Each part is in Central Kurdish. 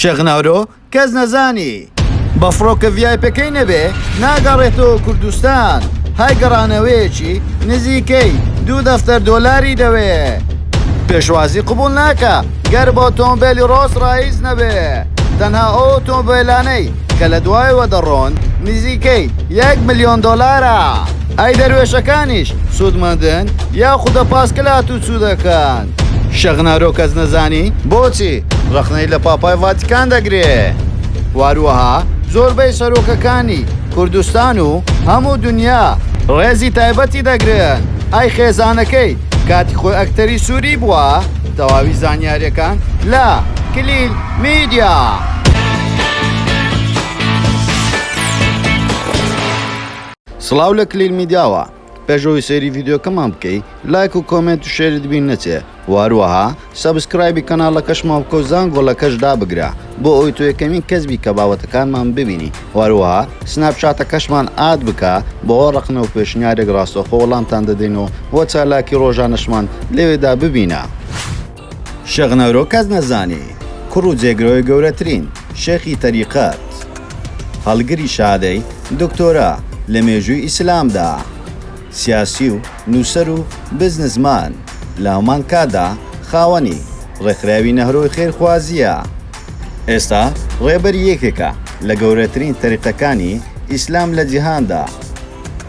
شەغناورۆ کەس نەزانی بە فڕۆکە ڤایپەکەی نەبێ ناگەڕێتەوە کوردستان های گەڕانەوەیەکی نزیکەی $2,000 دەوێ پێشوازی قبول ناکە گەر بۆ ئۆتۆمۆبیلی ڕۆڵس ڕایس نەبێ تەنها ئەو ئۆتۆمۆبیلانەی کە لە دوایەوە دەڕۆن نزیکەی $1 ملیۆن ئەی دەروێشەکانیش سوودمەندن یاخودە پاسکلات و سوودەکان شەغناورۆ کەس نەزانی بۆچی ڕەخنەی لە پاپای ڤاتیکان دەگرێ واروەها زۆربەی سەرۆکەکانی کوردستان و هەموو دنیا ڕێزی تایبەتی دەگرن ئەی خێزانەکەی کاتی خۆی ئەکتەری سووری بووە تەواوی زانیاریەکان لە کلیل میدیا سڵاو لە کلیل میدیاوە پێشەوەی سەیری ڤیدیۆکەمان بکەی لایک و کۆمنت و شێرت بین نەچێ واروەها سەبسکرایبی کەناڵەکەشمان بکە و زانگۆڵەکەش دابگرە بۆ ئەوی تۆ یەکەمین کەسبی کە باوەتەکانمان ببینی واروەها سناپچاتەکەشمان ئاد بکە بۆ ئەو ڕەخنە و پێشنیارێک ڕاستەوخۆ وەڵامتان دەدەینەوە بۆ چالاکی ڕۆژانەشمان لەوێدا ببینە شەغناورۆ کەس نەزانی کوڕ و جێگرەوەی گەورەترین شێخی تەریقەت هەڵگری شادەی دکتۆرە لە مێژووی ئیسلامدا سیاسی و نووسەر و بزنسمان لە هەمان کادا خاوەنی ڕێکخراوی نەهرۆی خێرخوازیە ئێستا ڕێبەری یەکێکە لە گەورەترین تەریقەکانی ئیسلام لە جیهاندا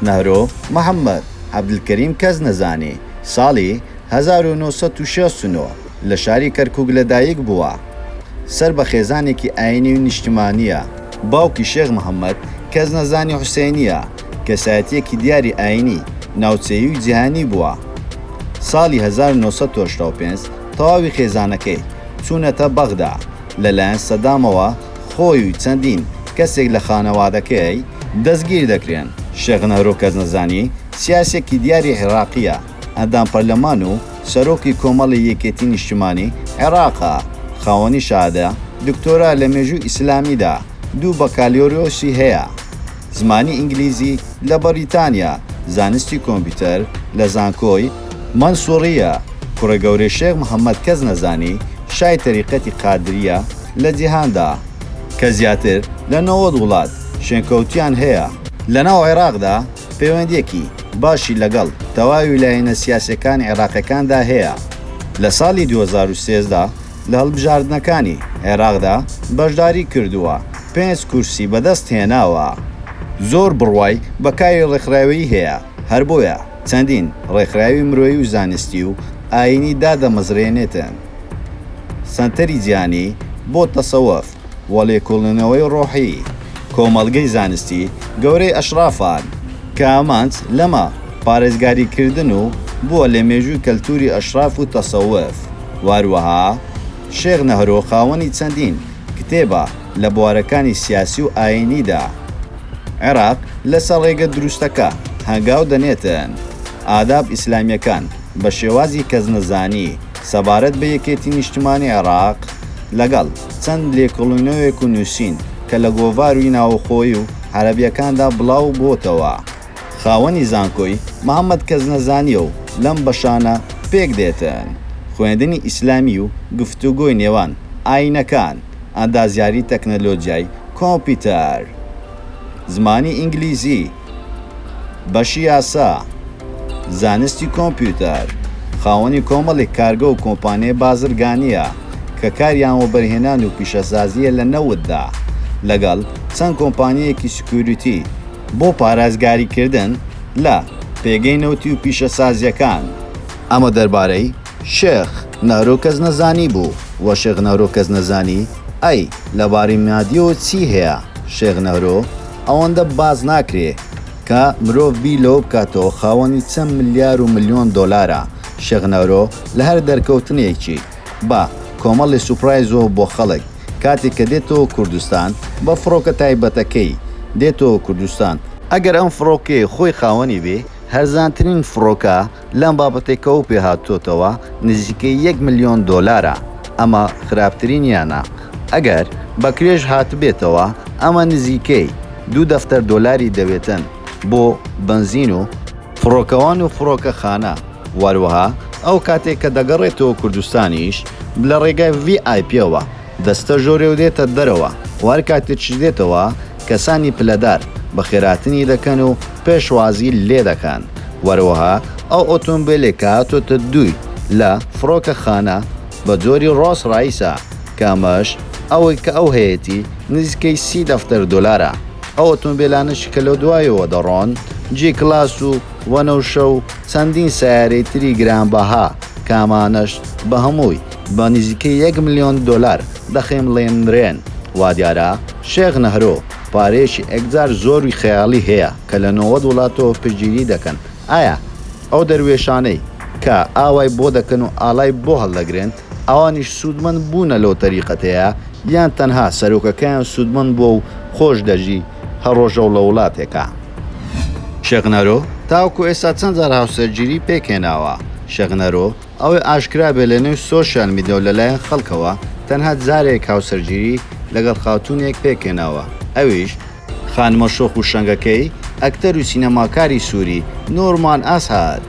نەهرۆ محەممەد عەبدولکەریم کەس نەزانی ساڵی 1969 لە شاری کەرکووک لەدایک بووە سەر بە خێزانێکی ئاینی و نیشتیمانیە باوکی شێخ محەممەد کەس نەزانی حوسێنیە کەسایەتیەکی دیاری ئاینی ناوچەیی و جیهانی بووە ساڵی 1985 تەواوی خێزانەکەی چوونەتە بەغدا لەلایەن سەدامەوە خۆی و چەندین کەسێک لە خانەوادەکەی دەستگیر دەکرێن شێغنەهرۆ کەس نەزانی سیاسێکی دیاری عێراقیە ئەندام پەرلەمان و سەرۆکی کۆمەڵی یەکێتی نیشتیمانی عێراقا خاوەنی شادە دکتۆرە لە مێژووی ئیسلامیدا 2 بەکالیۆرۆسی هەیە زمانی ئینگلیزی لە بەریتانیا زانستی کۆمپیوتەر لە زانکۆی مەنسووریە کوڕە گەورەی شێخ محەممەد کەس نەزانی شای تەریقەتی قادریە لە جیهاندا کە زیاتر لە 90 وڵات شوێنکەوتیان هەیە لە ناو عێراقدا پەیوەندیەکی باشی لەگەڵ تەواوی لایەنە سیاسیەکانی عێراقیەکاندا هەیە لە ساڵی 2013 لە هەڵبژاردنەکانی عێراقدا بەشداری کردووە 5 کورسی بەدەست هێناوە زۆر بڕوای بەکاری ڕێکخراوی هەیە هەر بۆیە چەندین ڕێکخراوی مرۆیی و زانستی و ئاینی دادەمەزرێنێتن سەنتەری جیهانی بۆ تەسەووف وە لێکۆڵێنەوەی ڕۆحی کۆمەڵگەی زانستی گەورەی ئەشرافان کە ئەمانچ لەمە پارێزگاریکردن و بووە لە مێژووی کەلتوری ئەشراف و تەسەووف واروەها شێخ نەهرۆ خاوەنی چەندین کتێبە لە بوارەکانی سیاسی و ئاینیدا عێراق لەسەر ڕێگە دروستەکە هەنگاو دەنێتن ئاداب ئیسلامیەکان بە شێوازی کەس نەزانی سەبارەت بە یەکێتی نیشتیمانی عێراق لەگەڵ چەند لێکۆڵینەوەیەک و نووسین کە لە گۆڤاروی ناوخۆی و عەرەبیەکاندا بڵاو بۆتەوە خاوەنی زانکۆی محەممەد کەس نەزانیە و لەم بەشانە پێک دێتن خوێندنی ئیسلامی و گفتوگۆی نێوان ئاینەکان ئەندازیاری تەکنەلۆجیای کۆمپیوتەر زمانی ئینگلیزی بەشی یاسا زانستی کۆمپیوتەر خاوەنی کۆمەڵی کارگە و کۆمپانیای بازرگانیە کە کاریان وە بەرهێنان و پیشەسازیە لە نەوتدا لەگەڵ چەند کۆمپانیەکی سکیوریتی بۆ پارێزگاریکردن لە پێگەی نەوتی و پیشەسازیەکان ئەمە دەربارەی شێخ نەهرۆ کەس نەزانی بوو وە شێخ نەهرۆ کەس نەزانی ئەی لەباری مادیەوە چی هەیە شێخ نەهرۆ ئەوەندە باز ناکرێ کە مرۆڤ بیلەوە بکاتەوە خاوەنی چەند ملیار و ملیۆن دۆلارە شێخ نەهرۆ لە هەر دەرکەوتنێکی بە کۆمەڵی سوپرایزەوە بۆ خەڵک کاتێک کە دێتەوە کوردستان بە فڕۆکە تایبەتەکەی دێتەوە کوردستان ئەگەر ئەم فڕۆکەی خۆی خاوەنی بێ هەرزانترین فڕۆکە لەم بابەتێکەوە پێ هاتوۆتەوە نزیکەی $1 ملیۆن ئەمە خراپترینیانە ئەگەر بەکرێژ هاتبێتەوە ئەمە نزیکەی $2,000 دەوێتن بۆ بنزین و فڕۆکەوان و فڕۆکەخانە واروەها ئەو کاتێک کە دەگەڕێتەوە کوردستانیش لە ڕێگای VIPەوە دەستە ژۆرێ و دێتە دەرەوە وار کاتێک دێتەوە کەسانی پلەدار بە خێراتنی دەکەن و پێشوازی لێ دەکەن وەروەها ئەو ئۆتۆمبیلێک هاتۆتە دووی لە فڕۆکە خانە بە جۆری ڕۆس ڕایسە کامەش ئەوەی کە ئەو هەیەی نزیکەی $30,000 ئەو ئۆتۆمبیلانش کە لەو دوایەوە دەڕۆن جی کلاس و وەنەوشە و چەندین سیارەی تری گرانبەها کامانش بە هەمووی بە نزیکەی $1 ملیۆن دەخێمڵێنرێن وا دیارە شێخ نەهرۆ پارێکی ئەگزار زۆری خەیاڵی هەیە کە لە 90 وڵاتەوە پشگیری دەکەن ئایا ئەو دەروێشانەی کە ئاوای بۆ دەکەن و ئالای بۆ هەڵدەگرێن ئەوانیش سوودمەند بوونە لەو تەریقەتەیە یان تەنها سەرۆکەکەیان سوودمەند بۆ و خۆش دەژی هەڕۆژە و لە وڵاتێکە شێخ نەرۆ تاوکو ئێستا چەند جار هاوسەرگیری پێکێناوە شێخ نەرۆ ئەوەی ئاشکرا بێ لە نێو سۆشیال میدیا و لەلایەن خەڵکەوە تەنها جارێک هاوسەرگیری لەگەڵ خاتوونێک پێکێناوە ئەویش خانمە شۆخ و شەنگەکەی ئەکتەر و سینەماکاری سووری نۆرمان ئاسهات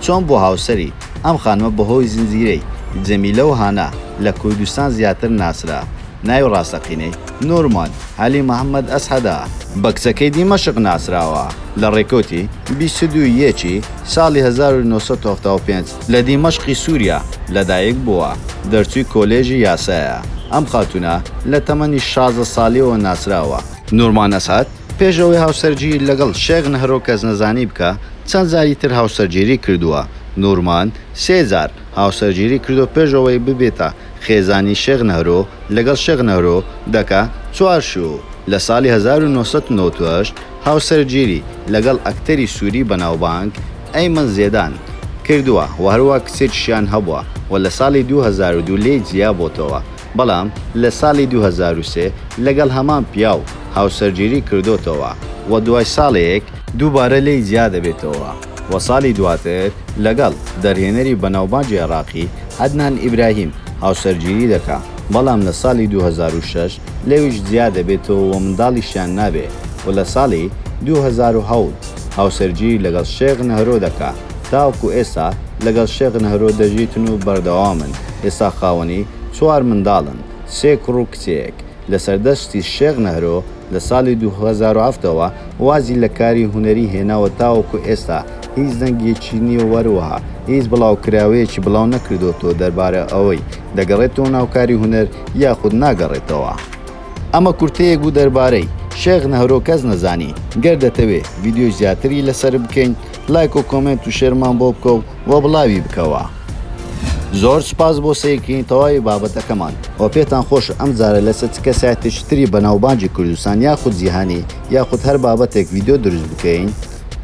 چۆن بۆ هاوسەری ئەم خانمە بەهۆی زنجیرەی جەمیلە و هانا لە کوردستان زیاتر ناسرا ناوی ڕاستەقینەی نۆرمان عەلی محەممەد ئەسحەدا بە کچەکەی دیمەشق ناسراوە لە ڕێکۆتی 22 ساڵی 1975 لە دیمەشقی سووریا لەدایک بووە دەرچووی کۆلێژی یاسایە ئەم خاتونە لە تەمەنی 16 ساڵیەوە ناسراوە نۆرمان ئەسحەد پێشەوەی هاوسەرگیری لەگەڵ شێخ نەهرۆ کەس نەزانی بکە چەند جاری تر هاوسەرگیری کردووە نۆرمان 3 جار هاوسەرگیری کردو پێشەوەی ببێتە خێزانی شێخ نەهرۆ لەگەڵ شێخ نەهرۆ دەکا 4 شوو لە ساڵی 1998 هاوسەرگیری لەگەڵ ئەکتەری سووری بەناوبانگ ئەیمن زێدان کردووە و هەروە کچێکیشیان هەبووە و لە ساڵی 2002 لێی جیا بۆتەوە بەڵام لە ساڵی 2003 لەگەڵ هەمان پیاو هاوسەرگیری کردوتەوە و دوای ساڵێک دووبارە لێی جیا دەبێتەوە و ساڵی دواتر لەگەڵ دەرهێنەری بەناوبانگی عێراقی عەدنان ئیبراهیم هاوسەرگیری دەکا بەڵام لە ساڵی 2006 لەویش جیا دەبێتەوە و منداڵیشیان نابێ و لە ساڵی 2007 هاوسەرگیری لەگەڵ شێخ نەهرۆ دەکا تاوکو ئێستا لەگەڵ شێخ نەهرۆ دەژیتن و بەردەوامن ئێستا خاوەنی 4 منداڵن 3 کوڕ و کچێک لە سەردەستی شێخ نەهرۆ لە ساڵی 2007ەوە وازی لە کاری هونەری هێناوە تاوەکو ئێستا هیچ دەنگێکی نییە وەروەها هیچ بڵاوکراوەیەکی بڵاو نەکردوتەوە دەربارە ئەوەی دەگەڕێتەوە ناوکاری هونەر یاخود ناگەڕێتەوە ئەمە کورتەیەک بوو دەربارەی شێخ نەهرۆ کەس نەزانی گەر دەتەوێت ڤیدیۆ زیاتری لەسەر بکەین لایک و کۆمنت و شێرمان بۆ بکە و بڵاوی بکەوە زۆر سپاس بۆ سەیرکردنی تەواوی بابەتەکەمان و پێتان خۆش ئەم جارە لەسەر چ کەسایەتیشتری بەناوبانگی کوردستان یاخود جیهانی یاخود هەر بابەتێک ڤیدیۆ دروست بکەین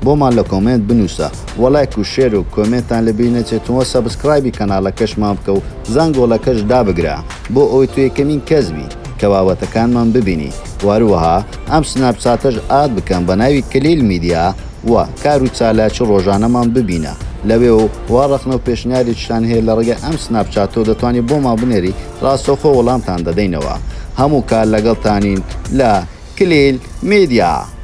بۆمان لە کۆمنت بنووسە و لایک و شێر و کۆمنتتان لەبیر نەچێتەوە سەبسکرایبی کەناڵەکەشمان بکە و زەنگۆڵەکەش دابگرە بۆ ئەوەی تو یەکەمین کەس بی کە بابەتەکانمان ببینی واروەها ئەم سناپچاتەش ئاد بکەن بە ناوی کلیل میدیا و کار و چالاکی ڕۆژانەمان ببینە لەوێ و واڕەخنە و پێشنیاریشتان هەیە لە ڕێگە ئەم سناپچاتەوە دەتوانێت بۆمان بنێری ڕاستەوخۆ وەڵامتان دەدەینەوە هەموو کار لەگەڵتانین لە کلیل میدیا.